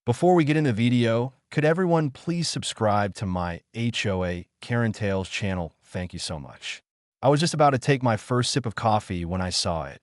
Before we get into the video, could everyone please subscribe to my HOA Karen Tales channel? Thank you so much. I was just about to take my first sip of coffee when I saw it.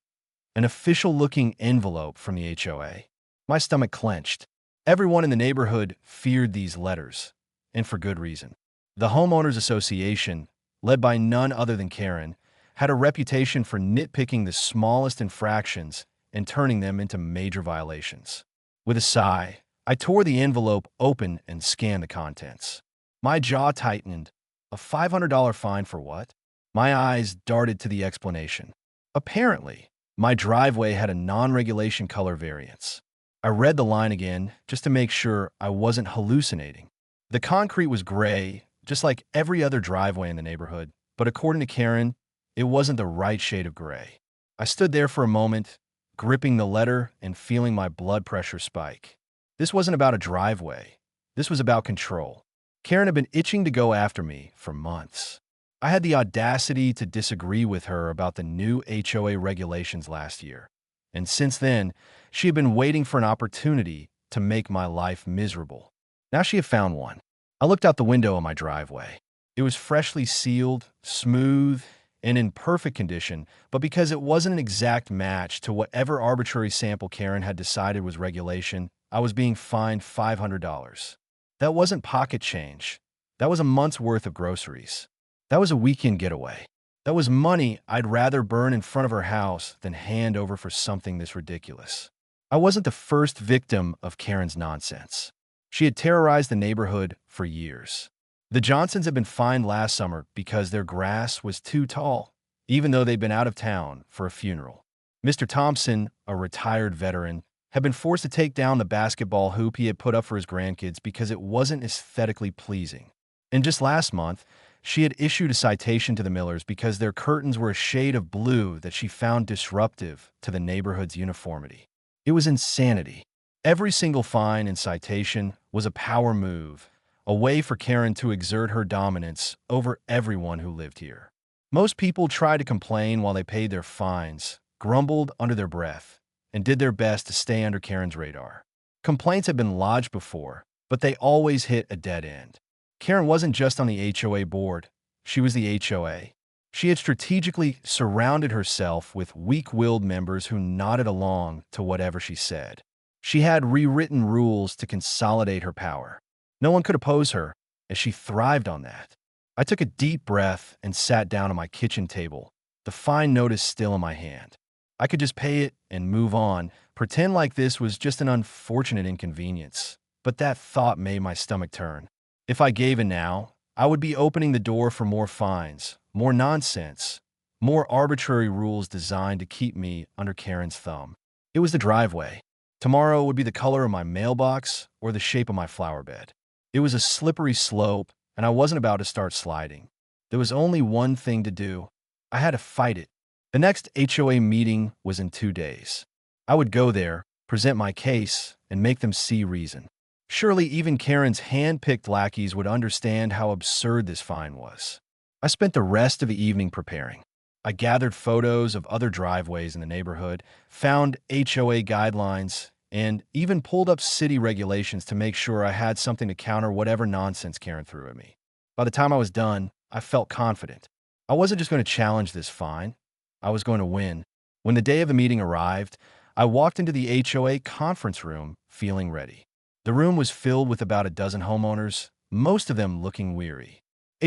An official-looking envelope from the HOA. My stomach clenched. Everyone in the neighborhood feared these letters, and for good reason. The Homeowners Association, led by none other than Karen, had a reputation for nitpicking the smallest infractions and turning them into major violations. With a sigh, I tore the envelope open and scanned the contents. My jaw tightened. A $500 fine for what? My eyes darted to the explanation. Apparently, my driveway had a non-regulation color variance. I read the line again just to make sure I wasn't hallucinating. The concrete was gray, just like every other driveway in the neighborhood, but according to Karen, it wasn't the right shade of gray. I stood there for a moment, gripping the letter and feeling my blood pressure spike. This wasn't about a driveway. This was about control. Karen had been itching to go after me for months. I had the audacity to disagree with her about the new HOA regulations last year. And since then, she had been waiting for an opportunity to make my life miserable. Now she had found one. I looked out the window of my driveway. It was freshly sealed, smooth, and in perfect condition, but because it wasn't an exact match to whatever arbitrary sample Karen had decided was regulation, I was being fined $500. That wasn't pocket change. That was a month's worth of groceries. That was a weekend getaway. That was money I'd rather burn in front of her house than hand over for something this ridiculous. I wasn't the first victim of Karen's nonsense. She had terrorized the neighborhood for years. The Johnsons had been fined last summer because their grass was too tall, even though they'd been out of town for a funeral. Mr. Thompson, a retired veteran, had been forced to take down the basketball hoop he had put up for his grandkids because it wasn't aesthetically pleasing. And just last month, she had issued a citation to the Millers because their curtains were a shade of blue that she found disruptive to the neighborhood's uniformity. It was insanity. Every single fine and citation was a power move, a way for Karen to exert her dominance over everyone who lived here. Most people tried to complain while they paid their fines, grumbled under their breath, and did their best to stay under Karen's radar. Complaints had been lodged before, but they always hit a dead end. Karen wasn't just on the HOA board, she was the HOA. She had strategically surrounded herself with weak-willed members who nodded along to whatever she said. She had rewritten rules to consolidate her power. No one could oppose her, as she thrived on that. I took a deep breath and sat down at my kitchen table, the fine notice still in my hand. I could just pay it and move on, pretend like this was just an unfortunate inconvenience. But that thought made my stomach turn. If I gave in now, I would be opening the door for more fines, more nonsense, more arbitrary rules designed to keep me under Karen's thumb. It was the driveway. Tomorrow would be the color of my mailbox or the shape of my flower bed. It was a slippery slope, and I wasn't about to start sliding. There was only one thing to do. I had to fight it. The next HOA meeting was in 2 days. I would go there, present my case, and make them see reason. Surely even Karen's hand-picked lackeys would understand how absurd this fine was. I spent the rest of the evening preparing. I gathered photos of other driveways in the neighborhood, found HOA guidelines, and even pulled up city regulations to make sure I had something to counter whatever nonsense Karen threw at me. By the time I was done, I felt confident. I wasn't just going to challenge this fine. I was going to win. When the day of the meeting arrived, I walked into the HOA conference room feeling ready. The room was filled with about a dozen homeowners, most of them looking weary.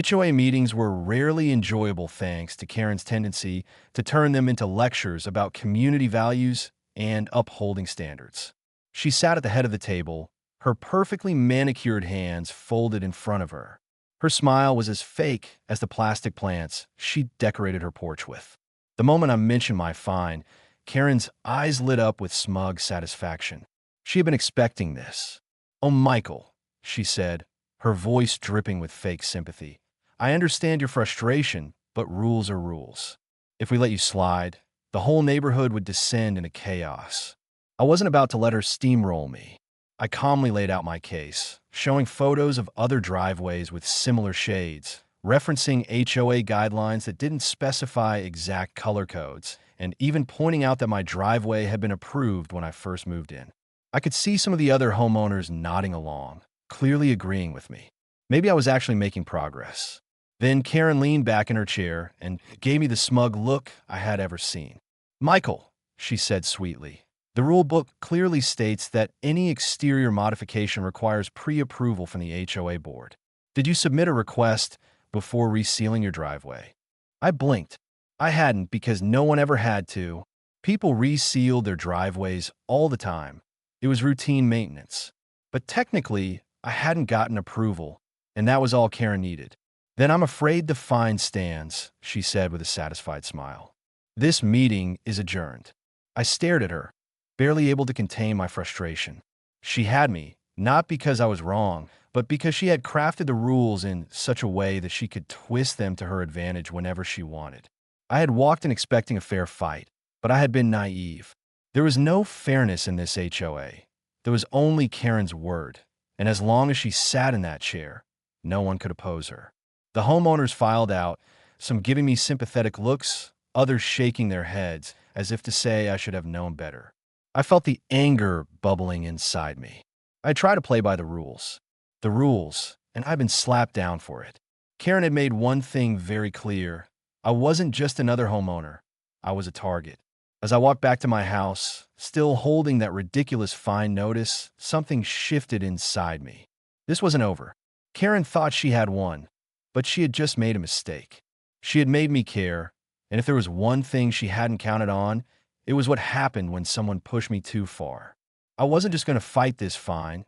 HOA meetings were rarely enjoyable thanks to Karen's tendency to turn them into lectures about community values and upholding standards. She sat at the head of the table, her perfectly manicured hands folded in front of her. Her smile was as fake as the plastic plants she decorated her porch with. The moment I mentioned my fine, Karen's eyes lit up with smug satisfaction. She had been expecting this. "Oh, Michael," she said, her voice dripping with fake sympathy. "I understand your frustration, but rules are rules. If we let you slide, the whole neighborhood would descend into chaos." I wasn't about to let her steamroll me. I calmly laid out my case, showing photos of other driveways with similar shades, referencing HOA guidelines that didn't specify exact color codes, and even pointing out that my driveway had been approved when I first moved in. I could see some of the other homeowners nodding along, clearly agreeing with me. Maybe I was actually making progress. Then Karen leaned back in her chair and gave me the smug look I had ever seen. "Michael," she said sweetly, "the rule book clearly states that any exterior modification requires pre-approval from the HOA board. Did you submit a request before resealing your driveway?" I blinked. I hadn't, because no one ever had to. People resealed their driveways all the time. It was routine maintenance. But technically, I hadn't gotten approval, and that was all Karen needed. "Then I'm afraid the fine stands," she said with a satisfied smile. "This meeting is adjourned." I stared at her, barely able to contain my frustration. She had me, not because I was wrong, but because she had crafted the rules in such a way that she could twist them to her advantage whenever she wanted. I had walked in expecting a fair fight, but I had been naive. There was no fairness in this HOA. There was only Karen's word, and as long as she sat in that chair, no one could oppose her. The homeowners filed out, some giving me sympathetic looks, others shaking their heads as if to say I should have known better. I felt the anger bubbling inside me. I tried to play by the rules. The rules, and I'd been slapped down for it. Karen had made one thing very clear. I wasn't just another homeowner. I was a target. As I walked back to my house, still holding that ridiculous fine notice, something shifted inside me. This wasn't over. Karen thought she had won, but she had just made a mistake. She had made me care, and if there was one thing she hadn't counted on, it was what happened when someone pushed me too far. I wasn't just going to fight this fine.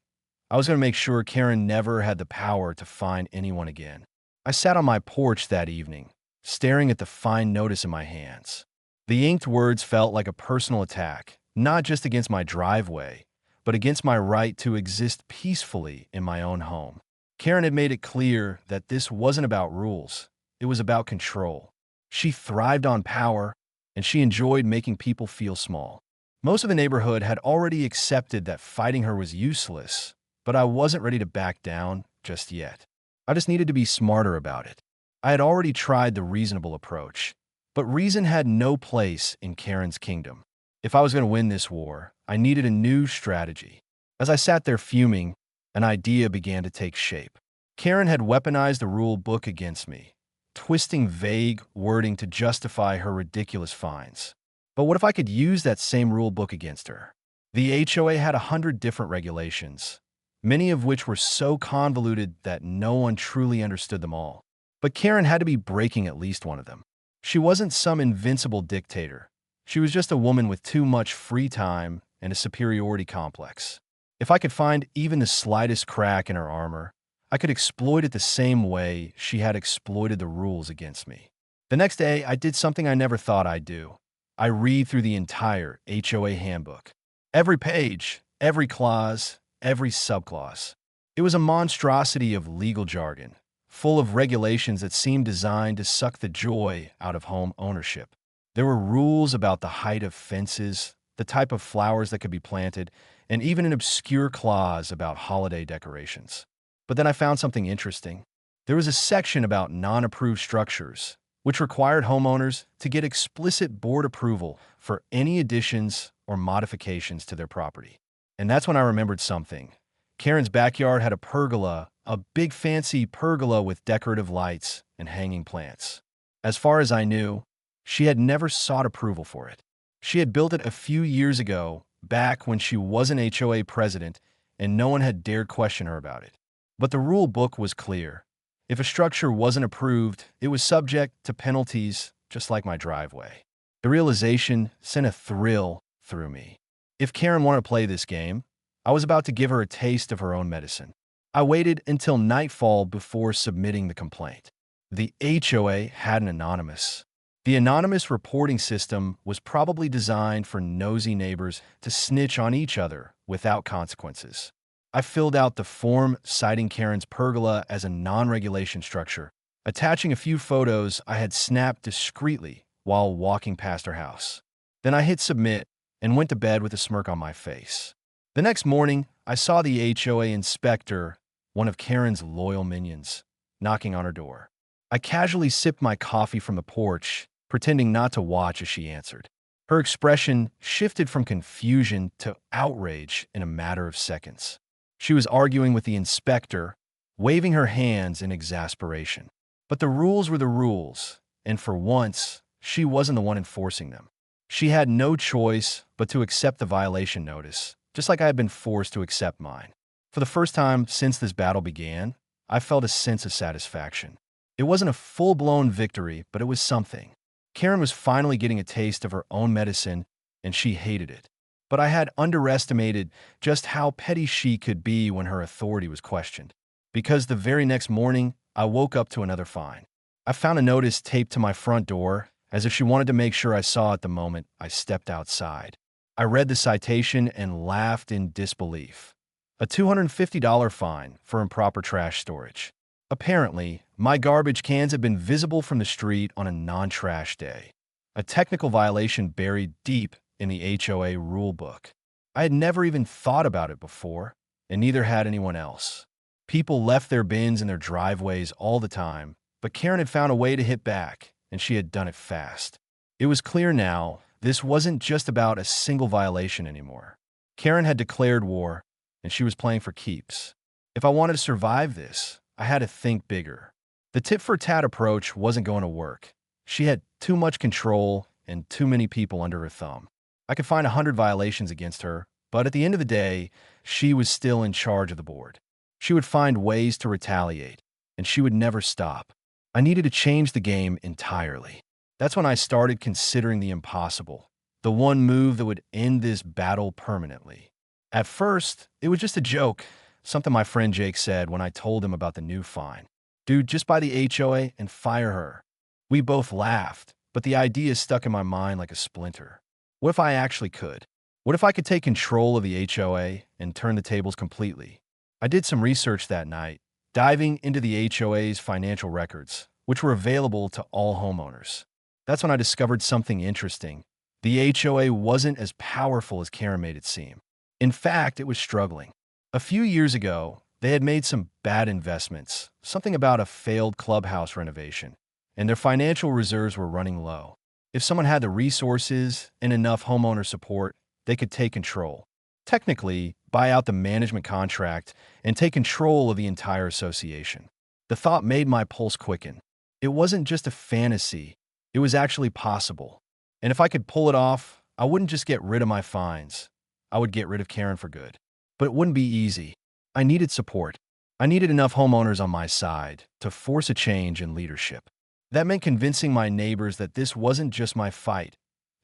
I was going to make sure Karen never had the power to fine anyone again. I sat on my porch that evening, staring at the fine notice in my hands. The inked words felt like a personal attack, not just against my driveway, but against my right to exist peacefully in my own home. Karen had made it clear that this wasn't about rules. It was about control. She thrived on power, and she enjoyed making people feel small. Most of the neighborhood had already accepted that fighting her was useless, but I wasn't ready to back down just yet. I just needed to be smarter about it. I had already tried the reasonable approach, but reason had no place in Karen's kingdom. If I was going to win this war, I needed a new strategy. As I sat there fuming, an idea began to take shape. Karen had weaponized the rule book against me, twisting vague wording to justify her ridiculous fines. But what if I could use that same rule book against her? The HOA had 100 different regulations, many of which were so convoluted that no one truly understood them all. But Karen had to be breaking at least one of them. She wasn't some invincible dictator. She was just a woman with too much free time and a superiority complex. If I could find even the slightest crack in her armor, I could exploit it the same way she had exploited the rules against me. The next day, I did something I never thought I'd do. I read through the entire HOA handbook. Every page, every clause, every subclause. It was a monstrosity of legal jargon, full of regulations that seemed designed to suck the joy out of home ownership. There were rules about the height of fences, the type of flowers that could be planted, and even an obscure clause about holiday decorations. But then I found something interesting. There was a section about non-approved structures, which required homeowners to get explicit board approval for any additions or modifications to their property. And that's when I remembered something. Karen's backyard had a pergola, a big fancy pergola with decorative lights and hanging plants. As far as I knew, she had never sought approval for it. She had built it a few years ago, back when she was an HOA president, and no one had dared question her about it. But the rule book was clear. If a structure wasn't approved, it was subject to penalties, just like my driveway. The realization sent a thrill through me. If Karen wanted to play this game, I was about to give her a taste of her own medicine. I waited until nightfall before submitting the complaint. The HOA had an anonymous. The anonymous reporting system was probably designed for nosy neighbors to snitch on each other without consequences. I filled out the form citing Karen's pergola as a non-regulation structure, attaching a few photos I had snapped discreetly while walking past her house. Then I hit submit and went to bed with a smirk on my face. The next morning, I saw the HOA inspector, one of Karen's loyal minions, knocking on her door. I casually sipped my coffee from the porch, pretending not to watch as she answered. Her expression shifted from confusion to outrage in a matter of seconds. She was arguing with the inspector, waving her hands in exasperation. But the rules were the rules, and for once, she wasn't the one enforcing them. She had no choice but to accept the violation notice, just like I had been forced to accept mine. For the first time since this battle began, I felt a sense of satisfaction. It wasn't a full-blown victory, but it was something. Karen was finally getting a taste of her own medicine, and she hated it. But I had underestimated just how petty she could be when her authority was questioned. Because the very next morning, I woke up to another fine. I found a notice taped to my front door, as if she wanted to make sure I saw it the moment I stepped outside. I read the citation and laughed in disbelief. A $250 fine for improper trash storage. Apparently, my garbage cans had been visible from the street on a non-trash day. A technical violation buried deep in the HOA rulebook. I had never even thought about it before, and neither had anyone else. People left their bins in their driveways all the time, but Karen had found a way to hit back, and she had done it fast. It was clear now this wasn't just about a single violation anymore. Karen had declared war, and she was playing for keeps. If I wanted to survive this, I had to think bigger. The tit-for-tat approach wasn't going to work. She had too much control and too many people under her thumb. I could find 100 violations against her, but at the end of the day, she was still in charge of the board. She would find ways to retaliate, and she would never stop. I needed to change the game entirely. That's when I started considering the impossible, the one move that would end this battle permanently. At first, it was just a joke, something my friend Jake said when I told him about the new fine. Dude, just buy the HOA and fire her. We both laughed, but the idea stuck in my mind like a splinter. What if I actually could? What if I could take control of the HOA and turn the tables completely? I did some research that night, diving into the HOA's financial records, which were available to all homeowners. That's when I discovered something interesting. The HOA wasn't as powerful as Karen made it seem. In fact, it was struggling. A few years ago, they had made some bad investments, something about a failed clubhouse renovation, and their financial reserves were running low. If someone had the resources and enough homeowner support, they could take control. Technically, buy out the management contract and take control of the entire association. The thought made my pulse quicken. It wasn't just a fantasy, it was actually possible. And if I could pull it off, I wouldn't just get rid of my fines. I would get rid of Karen for good. But it wouldn't be easy. I needed support. I needed enough homeowners on my side to force a change in leadership. That meant convincing my neighbors that this wasn't just my fight.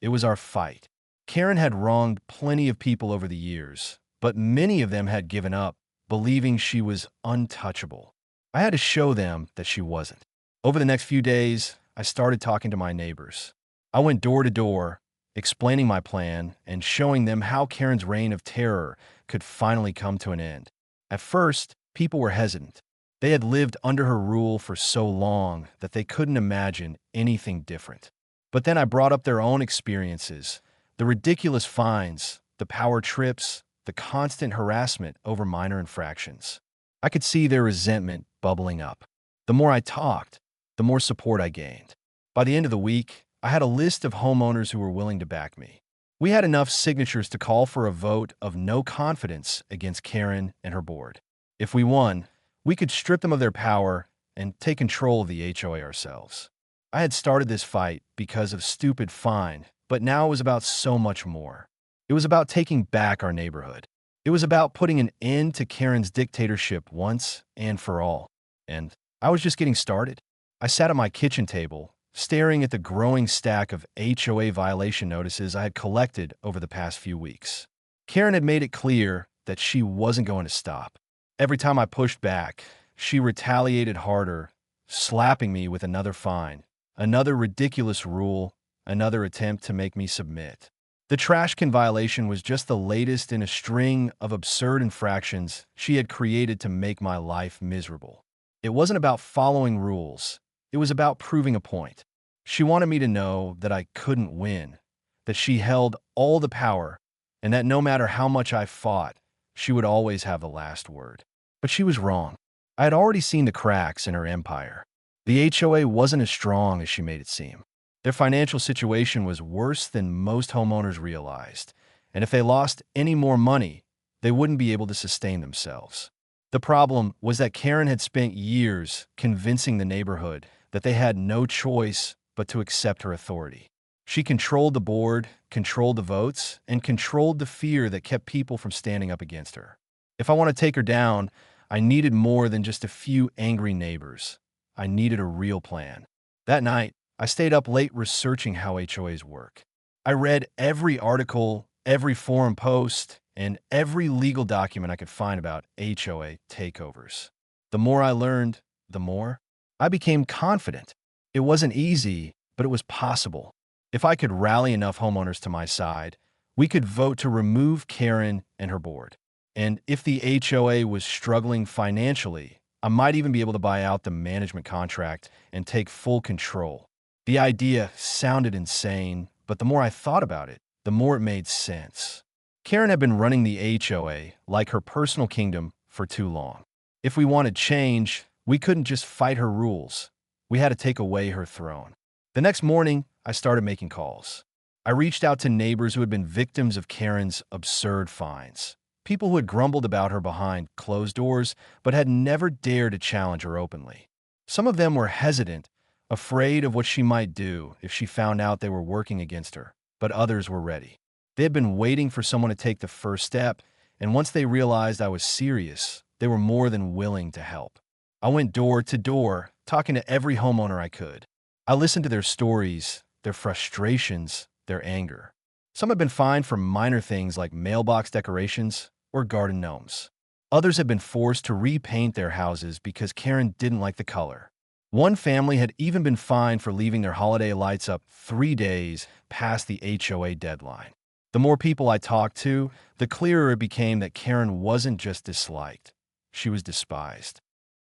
It was our fight. Karen had wronged plenty of people over the years, but many of them had given up, believing she was untouchable. I had to show them that she wasn't. Over the next few days, I started talking to my neighbors. I went door to door, explaining my plan and showing them how Karen's reign of terror could finally come to an end. At first, people were hesitant. They had lived under her rule for so long that they couldn't imagine anything different. But then I brought up their own experiences, the ridiculous fines, the power trips, the constant harassment over minor infractions. I could see their resentment bubbling up. The more I talked, the more support I gained. By the end of the week, I had a list of homeowners who were willing to back me. We had enough signatures to call for a vote of no confidence against Karen and her board. If we won, we could strip them of their power and take control of the HOA ourselves. I had started this fight because of stupid fine, but now it was about so much more. It was about taking back our neighborhood. It was about putting an end to Karen's dictatorship once and for all. And I was just getting started. I sat at my kitchen table, staring at the growing stack of HOA violation notices I had collected over the past few weeks. Karen had made it clear that she wasn't going to stop. Every time I pushed back, she retaliated harder, slapping me with another fine, another ridiculous rule, another attempt to make me submit. The trash can violation was just the latest in a string of absurd infractions she had created to make my life miserable. It wasn't about following rules. It was about proving a point. She wanted me to know that I couldn't win, that she held all the power, and that no matter how much I fought, she would always have the last word. But she was wrong. I had already seen the cracks in her empire. The HOA wasn't as strong as she made it seem. Their financial situation was worse than most homeowners realized, and if they lost any more money, they wouldn't be able to sustain themselves. The problem was that Karen had spent years convincing the neighborhood that they had no choice but to accept her authority. She controlled the board, controlled the votes, and controlled the fear that kept people from standing up against her. If I want to take her down, I needed more than just a few angry neighbors. I needed a real plan. That night, I stayed up late researching how HOAs work. I read every article, every forum post, and every legal document I could find about HOA takeovers. The more I learned, the more I became confident. It wasn't easy, but it was possible. If I could rally enough homeowners to my side, we could vote to remove Karen and her board. And if the HOA was struggling financially, I might even be able to buy out the management contract and take full control. The idea sounded insane, but the more I thought about it, the more it made sense. Karen had been running the HOA like her personal kingdom for too long. If we wanted change, we couldn't just fight her rules. We had to take away her throne. The next morning, I started making calls. I reached out to neighbors who had been victims of Karen's absurd fines. People who had grumbled about her behind closed doors, but had never dared to challenge her openly. Some of them were hesitant, afraid of what she might do if she found out they were working against her, but others were ready. They had been waiting for someone to take the first step, and once they realized I was serious, they were more than willing to help. I went door to door, talking to every homeowner I could. I listened to their stories, their frustrations, their anger. Some had been fined for minor things like mailbox decorations or garden gnomes. Others had been forced to repaint their houses because Karen didn't like the color. One family had even been fined for leaving their holiday lights up 3 days past the HOA deadline. The more people I talked to, the clearer it became that Karen wasn't just disliked. She was despised.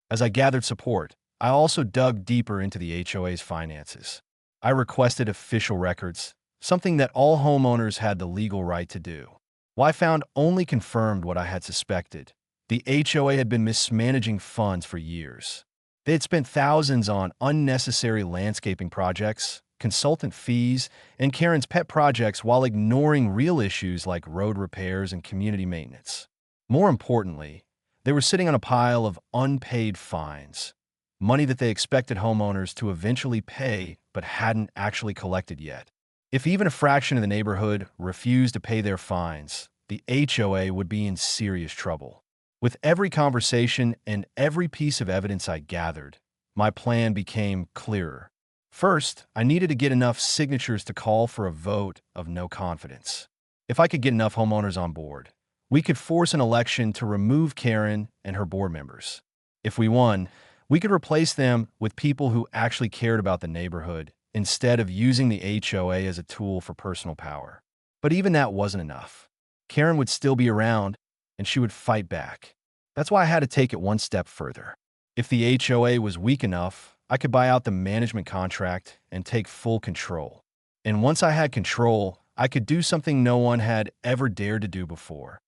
As I gathered support, I also dug deeper into the HOA's finances. I requested official records, something that all homeowners had the legal right to do. What I found only confirmed what I had suspected. The HOA had been mismanaging funds for years. They had spent thousands on unnecessary landscaping projects, consultant fees, and Karen's pet projects while ignoring real issues like road repairs and community maintenance. More importantly, they were sitting on a pile of unpaid fines, money that they expected homeowners to eventually pay but hadn't actually collected yet. If even a fraction of the neighborhood refused to pay their fines, the HOA would be in serious trouble. With every conversation and every piece of evidence I gathered, my plan became clearer. First, I needed to get enough signatures to call for a vote of no confidence. If I could get enough homeowners on board, we could force an election to remove Karen and her board members. If we won, we could replace them with people who actually cared about the neighborhood instead of using the HOA as a tool for personal power. But even that wasn't enough. Karen would still be around, and she would fight back. That's why I had to take it one step further. If the HOA was weak enough, I could buy out the management contract and take full control. And once I had control, I could do something no one had ever dared to do before.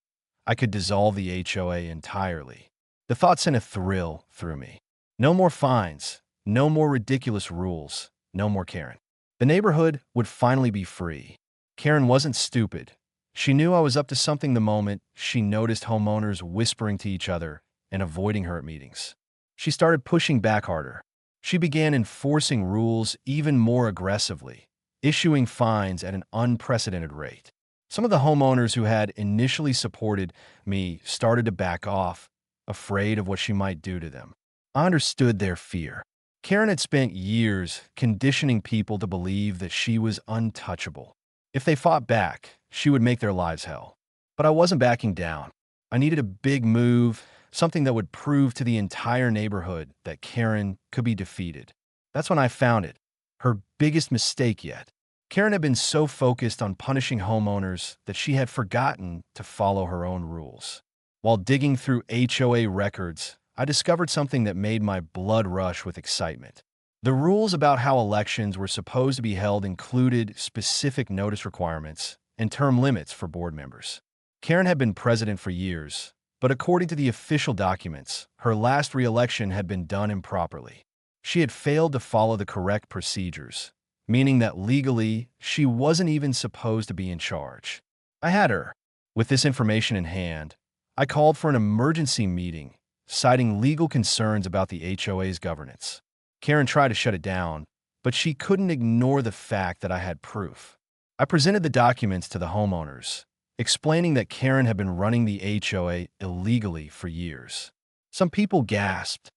I could dissolve the HOA entirely. The thought sent a thrill through me. No more fines, no more ridiculous rules, no more Karen. The neighborhood would finally be free. Karen wasn't stupid. She knew I was up to something the moment she noticed homeowners whispering to each other and avoiding her at meetings. She started pushing back harder. She began enforcing rules even more aggressively, issuing fines at an unprecedented rate. Some of the homeowners who had initially supported me started to back off, afraid of what she might do to them. I understood their fear. Karen had spent years conditioning people to believe that she was untouchable. If they fought back, she would make their lives hell. But I wasn't backing down. I needed a big move, something that would prove to the entire neighborhood that Karen could be defeated. That's when I found it, her biggest mistake yet. Karen had been so focused on punishing homeowners that she had forgotten to follow her own rules. While digging through HOA records, I discovered something that made my blood rush with excitement. The rules about how elections were supposed to be held included specific notice requirements and term limits for board members. Karen had been president for years, but according to the official documents, her last re-election had been done improperly. She had failed to follow the correct procedures, meaning that legally, she wasn't even supposed to be in charge. I had her. With this information in hand, I called for an emergency meeting, citing legal concerns about the HOA's governance. Karen tried to shut it down, but she couldn't ignore the fact that I had proof. I presented the documents to the homeowners, explaining that Karen had been running the HOA illegally for years. Some people gasped,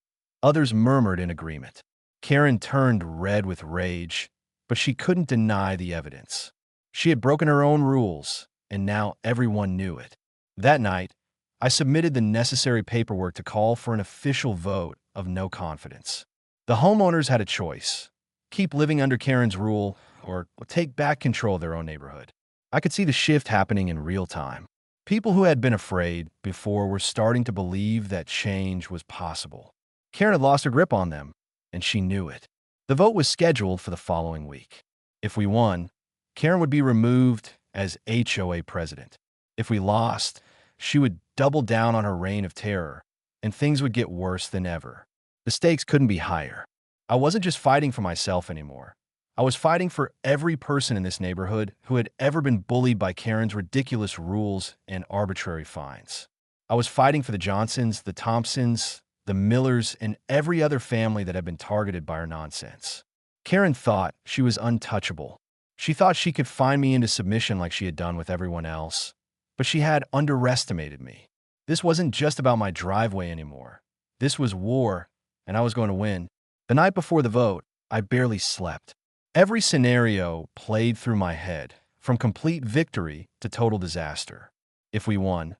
others murmured in agreement. Karen turned red with rage, but she couldn't deny the evidence. She had broken her own rules, and now everyone knew it. That night, I submitted the necessary paperwork to call for an official vote of no confidence. The homeowners had a choice: keep living under Karen's rule or take back control of their own neighborhood. I could see the shift happening in real time. People who had been afraid before were starting to believe that change was possible. Karen had lost her grip on them, and she knew it. The vote was scheduled for the following week. If we won, Karen would be removed as HOA president. If we lost, she would double down on her reign of terror, and things would get worse than ever. The stakes couldn't be higher. I wasn't just fighting for myself anymore. I was fighting for every person in this neighborhood who had ever been bullied by Karen's ridiculous rules and arbitrary fines. I was fighting for the Johnsons, the Thompsons, the Millers, and every other family that had been targeted by her nonsense. Karen thought she was untouchable. She thought she could find me into submission like she had done with everyone else, but she had underestimated me. This wasn't just about my driveway anymore. This was war, and I was going to win. The night before the vote, I barely slept. Every scenario played through my head, from complete victory to total disaster. If we won,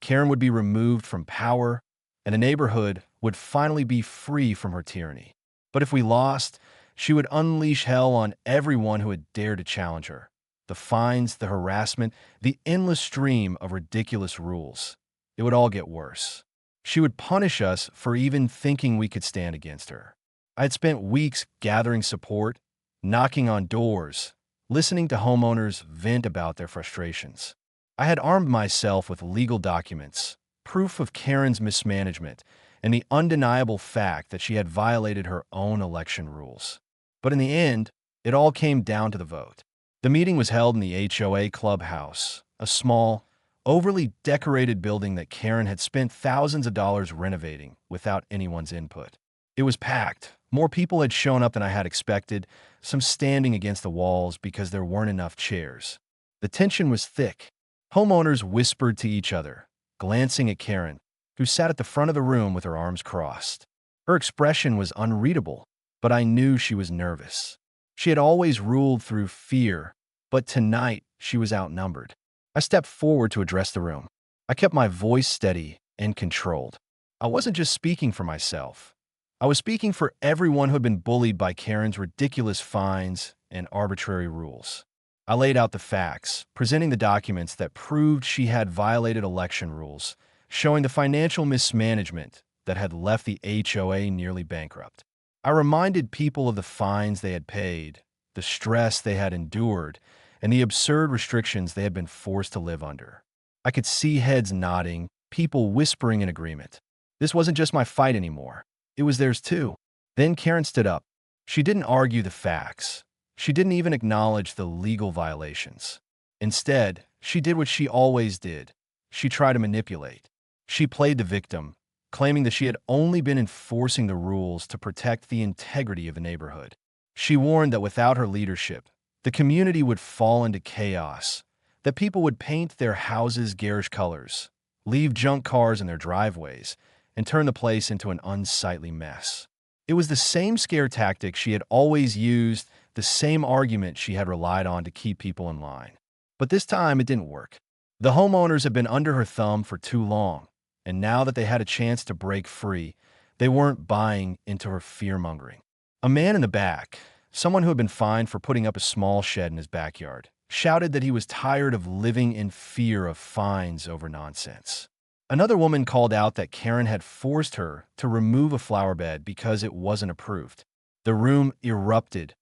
Karen would be removed from power, and the neighborhood would finally be free from her tyranny. But if we lost, she would unleash hell on everyone who had dared to challenge her. The fines, the harassment, the endless stream of ridiculous rules. It would all get worse. She would punish us for even thinking we could stand against her. I had spent weeks gathering support, knocking on doors, listening to homeowners vent about their frustrations. I had armed myself with legal documents, proof of Karen's mismanagement, and the undeniable fact that she had violated her own election rules. But in the end, it all came down to the vote. The meeting was held in the HOA clubhouse, a small, overly decorated building that Karen had spent thousands of dollars renovating without anyone's input. It was packed. More people had shown up than I had expected, some standing against the walls because there weren't enough chairs. The tension was thick. Homeowners whispered to each other, glancing at Karen, who sat at the front of the room with her arms crossed. Her expression was unreadable, but I knew she was nervous. She had always ruled through fear, but tonight she was outnumbered. I stepped forward to address the room. I kept my voice steady and controlled. I wasn't just speaking for myself. I was speaking for everyone who had been bullied by Karen's ridiculous fines and arbitrary rules. I laid out the facts, presenting the documents that proved she had violated election rules, showing the financial mismanagement that had left the HOA nearly bankrupt. I reminded people of the fines they had paid, the stress they had endured, and the absurd restrictions they had been forced to live under. I could see heads nodding, people whispering in agreement. This wasn't just my fight anymore. It was theirs too. Then Karen stood up. She didn't argue the facts. She didn't even acknowledge the legal violations. Instead, she did what she always did. She tried to manipulate. She played the victim, claiming that she had only been enforcing the rules to protect the integrity of the neighborhood. She warned that without her leadership, the community would fall into chaos, that people would paint their houses garish colors, leave junk cars in their driveways, and turn the place into an unsightly mess. It was the same scare tactic she had always used, the same argument she had relied on to keep people in line. But this time it didn't work. The homeowners had been under her thumb for too long, and now that they had a chance to break free, they weren't buying into her fear-mongering. A man in the back, someone who had been fined for putting up a small shed in his backyard, shouted that he was tired of living in fear of fines over nonsense. Another woman called out that Karen had forced her to remove a flower bed because it wasn't approved. The room erupted.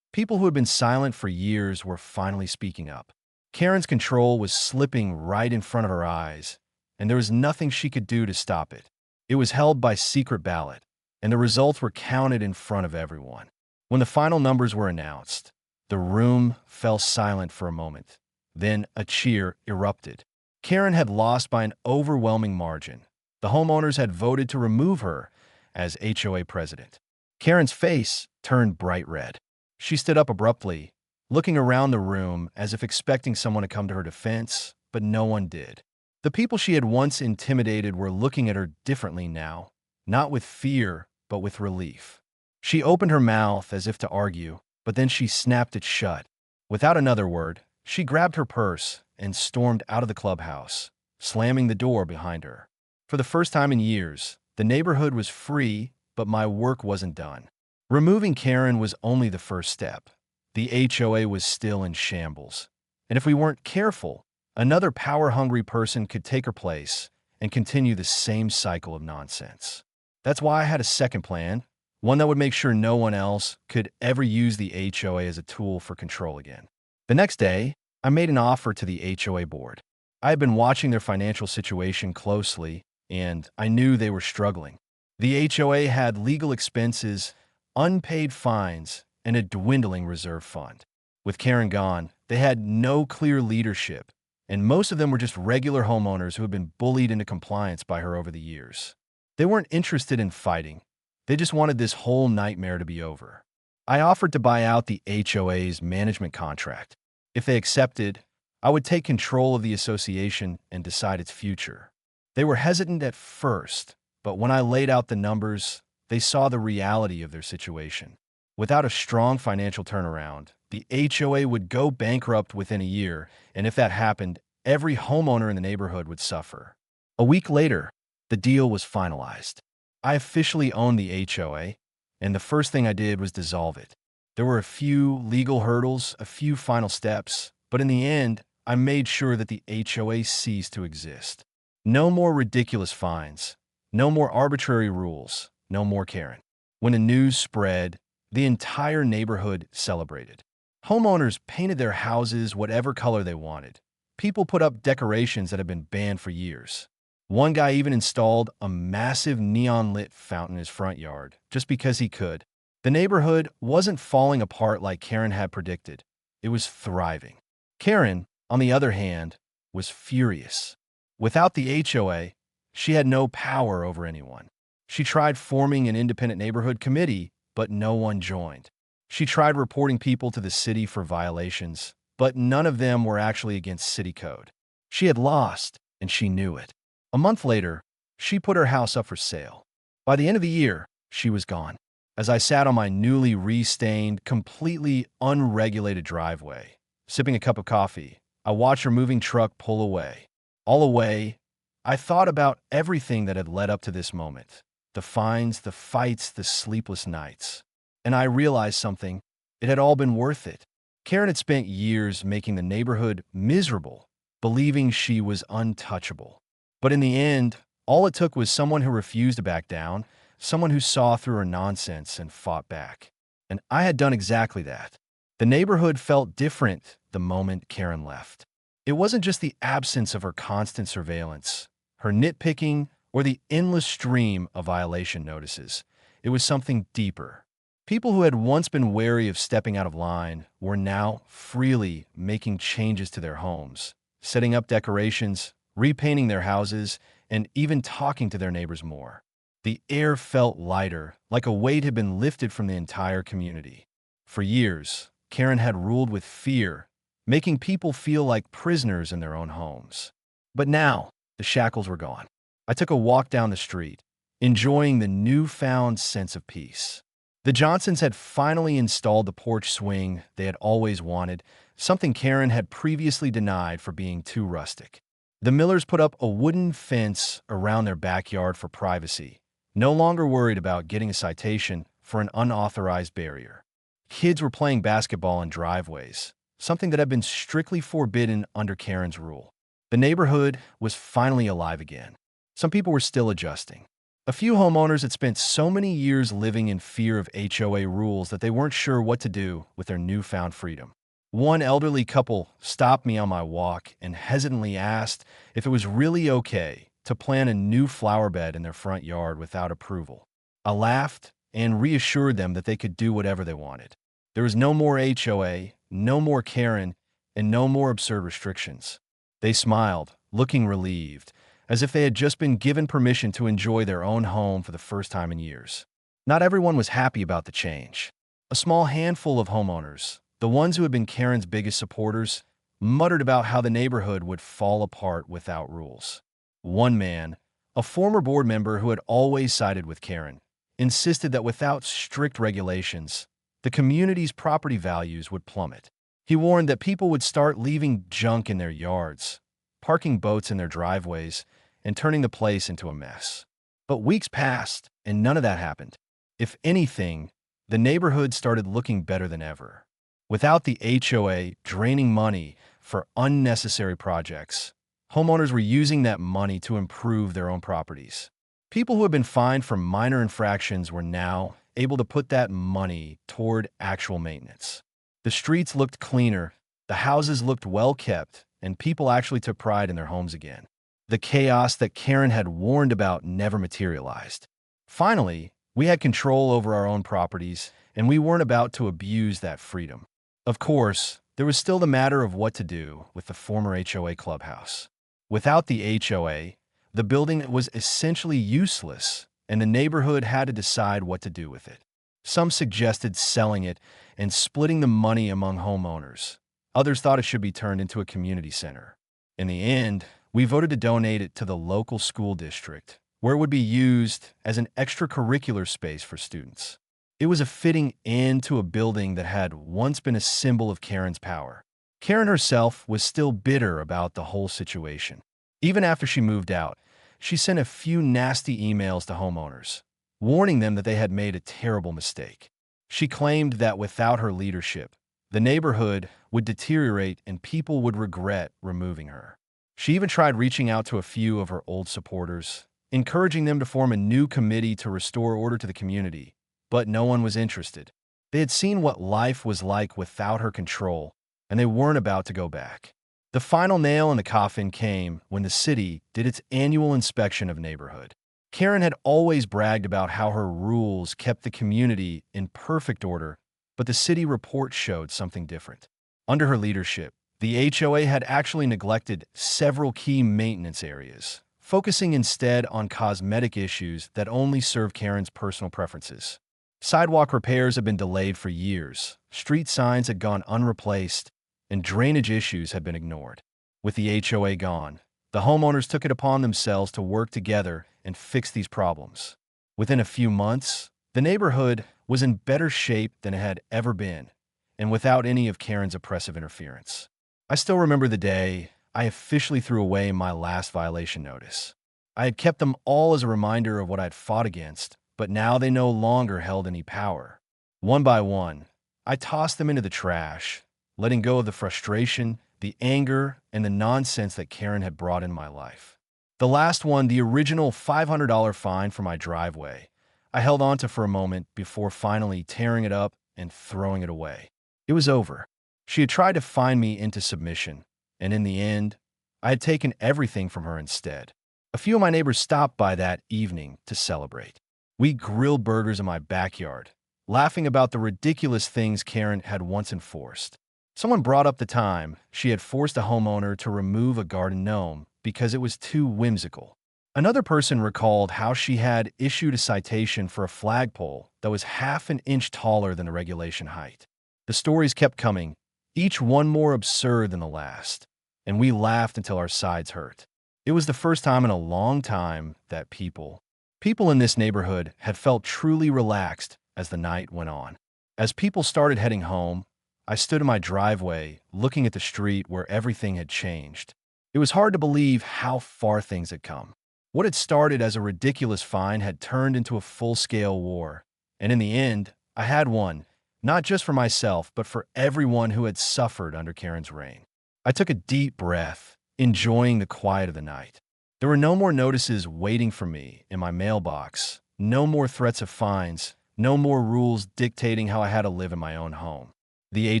People who had been silent for years were finally speaking up. Karen's control was slipping right in front of her eyes, and there was nothing she could do to stop it. It was held by secret ballot, and the results were counted in front of everyone. When the final numbers were announced, The room fell silent for a moment. Then a cheer erupted. Karen had lost by an overwhelming margin. The homeowners had voted to remove her as HOA president. Karen's face turned bright red. She stood up abruptly, looking around the room as if expecting someone to come to her defense, but no one did. The people she had once intimidated were looking at her differently now, not with fear, but with relief. She opened her mouth as if to argue, but then she snapped it shut. Without another word, she grabbed her purse and stormed out of the clubhouse, slamming the door behind her. For the first time in years, the neighborhood was free, but my work wasn't done. Removing Karen was only the first step. The HOA was still in shambles. And if we weren't careful, another power-hungry person could take her place and continue the same cycle of nonsense. That's why I had a second plan, one that would make sure no one else could ever use the HOA as a tool for control again. The next day, I made an offer to the HOA board. I had been watching their financial situation closely, and I knew they were struggling. The HOA had legal expenses, unpaid fines, and a dwindling reserve fund. With Karen gone, they had no clear leadership, and most of them were just regular homeowners who had been bullied into compliance by her over the years. They weren't interested in fighting. They just wanted this whole nightmare to be over. I offered to buy out the HOA's management contract. If they accepted, I would take control of the association and decide its future. They were hesitant at first, but when I laid out the numbers, they saw the reality of their situation. Without a strong financial turnaround, the HOA would go bankrupt within a year, and if that happened, every homeowner in the neighborhood would suffer. A week later, the deal was finalized. I officially owned the HOA, and the first thing I did was dissolve it. There were a few legal hurdles, a few final steps, but in the end, I made sure that the HOA ceased to exist. No more ridiculous fines, no more arbitrary rules, no more Karen. When the news spread, the entire neighborhood celebrated. Homeowners painted their houses whatever color they wanted. People put up decorations that had been banned for years. One guy even installed a massive neon-lit fountain in his front yard, just because he could. The neighborhood wasn't falling apart like Karen had predicted. It was thriving. Karen, on the other hand, was furious. Without the HOA, she had no power over anyone. She tried forming an independent neighborhood committee, but no one joined. She tried reporting people to the city for violations, but none of them were actually against city code. She had lost, and she knew it. A month later, she put her house up for sale. By the end of the year, she was gone. As I sat on my newly re-stained, completely unregulated driveway, sipping a cup of coffee, I watched her moving truck pull away. All away, I thought about everything that had led up to this moment. The fines, the fights, the sleepless nights. And I realized something. It had all been worth it. Karen had spent years making the neighborhood miserable, believing she was untouchable. But in the end, all it took was someone who refused to back down, someone who saw through her nonsense and fought back. And I had done exactly that. The neighborhood felt different the moment Karen left. It wasn't just the absence of her constant surveillance, her nitpicking, or the endless stream of violation notices. It was something deeper. People who had once been wary of stepping out of line were now freely making changes to their homes, setting up decorations, repainting their houses, and even talking to their neighbors more. The air felt lighter, like a weight had been lifted from the entire community. For years, Karen had ruled with fear, making people feel like prisoners in their own homes. But now, the shackles were gone. I took a walk down the street, enjoying the newfound sense of peace. The Johnsons had finally installed the porch swing they had always wanted, something Karen had previously denied for being too rustic. The Millers put up a wooden fence around their backyard for privacy, no longer worried about getting a citation for an unauthorized barrier. Kids were playing basketball in driveways, something that had been strictly forbidden under Karen's rule. The neighborhood was finally alive again. Some people were still adjusting. A few homeowners had spent so many years living in fear of HOA rules that they weren't sure what to do with their newfound freedom. One elderly couple stopped me on my walk and hesitantly asked if it was really okay to plant a new flower bed in their front yard without approval. I laughed and reassured them that they could do whatever they wanted. There was no more HOA, no more Karen, and no more absurd restrictions. They smiled, looking relieved, as if they had just been given permission to enjoy their own home for the first time in years. Not everyone was happy about the change. A small handful of homeowners, the ones who had been Karen's biggest supporters, muttered about how the neighborhood would fall apart without rules. One man, a former board member who had always sided with Karen, insisted that without strict regulations, the community's property values would plummet. He warned that people would start leaving junk in their yards, parking boats in their driveways, and turning the place into a mess. But weeks passed, and none of that happened. If anything, the neighborhood started looking better than ever. Without the HOA draining money for unnecessary projects, homeowners were using that money to improve their own properties. People who had been fined for minor infractions were now able to put that money toward actual maintenance. The streets looked cleaner, the houses looked well kept, and people actually took pride in their homes again. The chaos that Karen had warned about never materialized. Finally, we had control over our own properties, and we weren't about to abuse that freedom. Of course, there was still the matter of what to do with the former HOA clubhouse. Without the HOA, the building was essentially useless, and the neighborhood had to decide what to do with it. Some suggested selling it and splitting the money among homeowners. Others thought it should be turned into a community center. In the end, we voted to donate it to the local school district, where it would be used as an extracurricular space for students. It was a fitting end to a building that had once been a symbol of Karen's power. Karen herself was still bitter about the whole situation. Even after she moved out, she sent a few nasty emails to homeowners, warning them that they had made a terrible mistake. She claimed that without her leadership, the neighborhood would deteriorate and people would regret removing her. She even tried reaching out to a few of her old supporters, encouraging them to form a new committee to restore order to the community, but no one was interested. They had seen what life was like without her control, and they weren't about to go back. The final nail in the coffin came when the city did its annual inspection of the neighborhood. Karen had always bragged about how her rules kept the community in perfect order, but the city report showed something different. Under her leadership, the HOA had actually neglected several key maintenance areas, focusing instead on cosmetic issues that only serve Karen's personal preferences. Sidewalk repairs had been delayed for years, street signs had gone unreplaced, and drainage issues had been ignored. With the HOA gone, the homeowners took it upon themselves to work together and fix these problems. Within a few months, the neighborhood was in better shape than it had ever been, and without any of Karen's oppressive interference. I still remember the day I officially threw away my last violation notice. I had kept them all as a reminder of what I'd fought against, but now they no longer held any power. One by one, I tossed them into the trash, letting go of the frustration, the anger, and the nonsense that Karen had brought in my life. The last one, the original $500 fine for my driveway, I held on to for a moment before finally tearing it up and throwing it away. It was over. She had tried to fine me into submission, and in the end, I had taken everything from her instead. A few of my neighbors stopped by that evening to celebrate. We grilled burgers in my backyard, laughing about the ridiculous things Karen had once enforced. Someone brought up the time she had forced a homeowner to remove a garden gnome because it was too whimsical. Another person recalled how she had issued a citation for a flagpole that was half an inch taller than the regulation height. The stories kept coming, each one more absurd than the last, and we laughed until our sides hurt. It was the first time in a long time that people in this neighborhood had felt truly relaxed as the night went on. As people started heading home, I stood in my driveway, looking at the street where everything had changed. It was hard to believe how far things had come. What had started as a ridiculous fine had turned into a full-scale war. And in the end, I had one, not just for myself, but for everyone who had suffered under Karen's reign. I took a deep breath, enjoying the quiet of the night. There were no more notices waiting for me in my mailbox, no more threats of fines, no more rules dictating how I had to live in my own home. The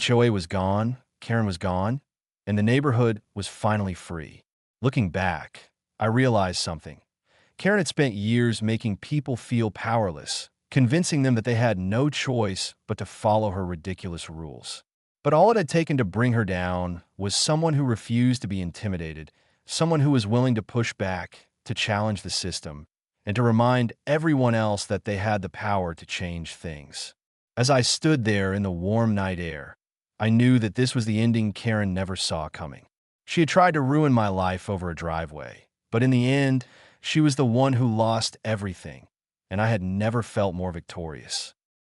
HOA was gone, Karen was gone, and the neighborhood was finally free. Looking back, I realized something. Karen had spent years making people feel powerless, convincing them that they had no choice but to follow her ridiculous rules. But all it had taken to bring her down was someone who refused to be intimidated, someone who was willing to push back, to challenge the system, and to remind everyone else that they had the power to change things. As I stood there in the warm night air, I knew that this was the ending Karen never saw coming. She had tried to ruin my life over a driveway, but in the end, she was the one who lost everything, and I had never felt more victorious.